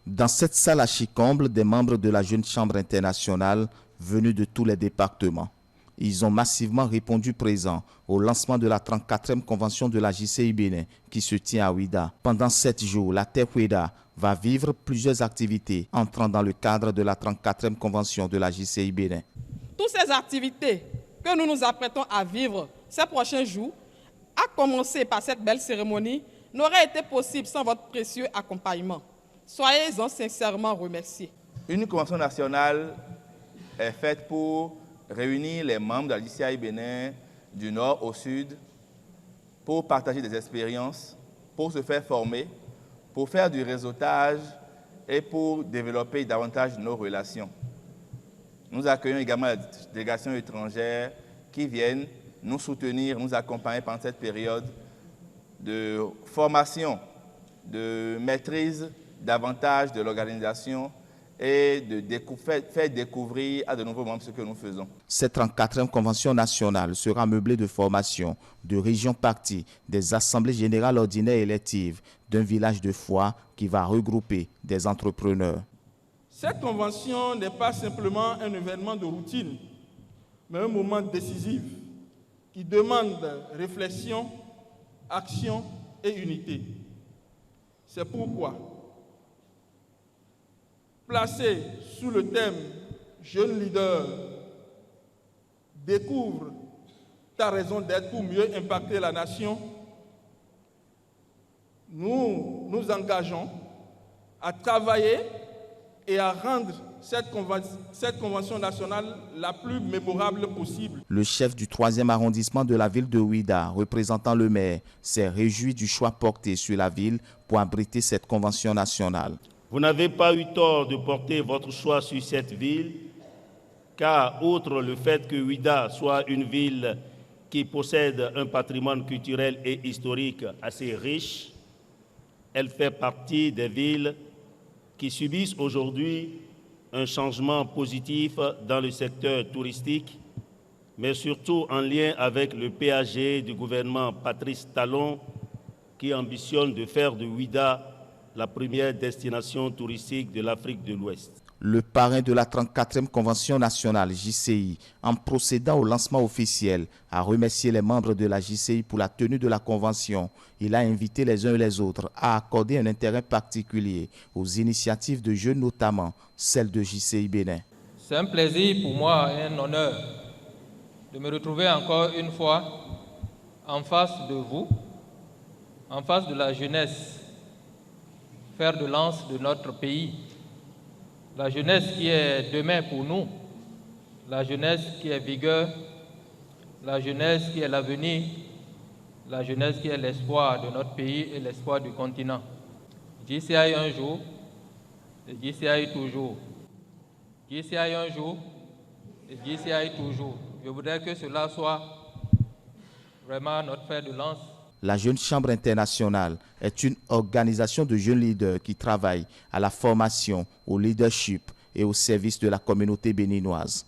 Dans cette salle à Chicomble, des membres de la Jeune Chambre internationale venus de tous les départements. Ils ont massivement répondu présent au lancement de la 34e convention de la JCI Bénin qui se tient à Ouida. Pendant 7 jours, la Terre Ouida va vivre plusieurs activités entrant dans le cadre de la 34e convention de la JCI Bénin. Toutes ces activités que nous nous apprêtons à vivre ces prochains jours, à commencer par cette belle cérémonie, n'auraient été possibles sans votre précieux accompagnement. Soyez-en sincèrement remerciés. Une convention nationale est faite pour réunir les membres de la JCI Bénin du nord au sud pour partager des expériences, pour se faire former, pour faire du réseautage et pour développer davantage nos relations. Nous accueillons également les délégations étrangères qui viennent nous soutenir, nous accompagner pendant cette période de formation, de maîtrise davantage de l'organisation et de faire découvrir à de nouveaux membres ce que nous faisons. Cette 34e convention nationale sera meublée de formations, de régions parties, des assemblées générales ordinaires électives, d'un village de foi qui va regrouper des entrepreneurs. Cette convention n'est pas simplement un événement de routine, mais un moment décisif qui demande réflexion, action et unité. C'est pourquoi, placé sous le thème « Jeune leader, découvre ta raison d'être pour mieux impacter la nation », nous nous engageons à travailler et à rendre cette convention nationale la plus mémorable possible. Le chef du 3e arrondissement de la ville de Ouida, représentant le maire, s'est réjoui du choix porté sur la ville pour abriter cette convention nationale. Vous n'avez pas eu tort de porter votre choix sur cette ville, car outre le fait que Ouida soit une ville qui possède un patrimoine culturel et historique assez riche, elle fait partie des villes qui subissent aujourd'hui un changement positif dans le secteur touristique, mais surtout en lien avec le PAG du gouvernement Patrice Talon, qui ambitionne de faire de Ouida la première destination touristique de l'Afrique de l'Ouest. Le parrain de la 34e convention nationale JCI, en procédant au lancement officiel, a remercié les membres de la JCI pour la tenue de la convention. Il a invité les uns et les autres à accorder un intérêt particulier aux initiatives de jeunes, notamment celle de JCI Bénin. C'est un plaisir pour moi et un honneur de me retrouver encore une fois en face de vous, en face de la jeunesse, fer de lance de notre pays. La jeunesse qui est demain pour nous, la jeunesse qui est vigueur, la jeunesse qui est l'avenir, la jeunesse qui est l'espoir de notre pays et l'espoir du continent. JCI un jour, et JCI toujours. JCI un jour, et JCI toujours. Je voudrais que cela soit vraiment notre fer de lance. La Jeune Chambre internationale est une organisation de jeunes leaders qui travaille à la formation, au leadership et au service de la communauté béninoise.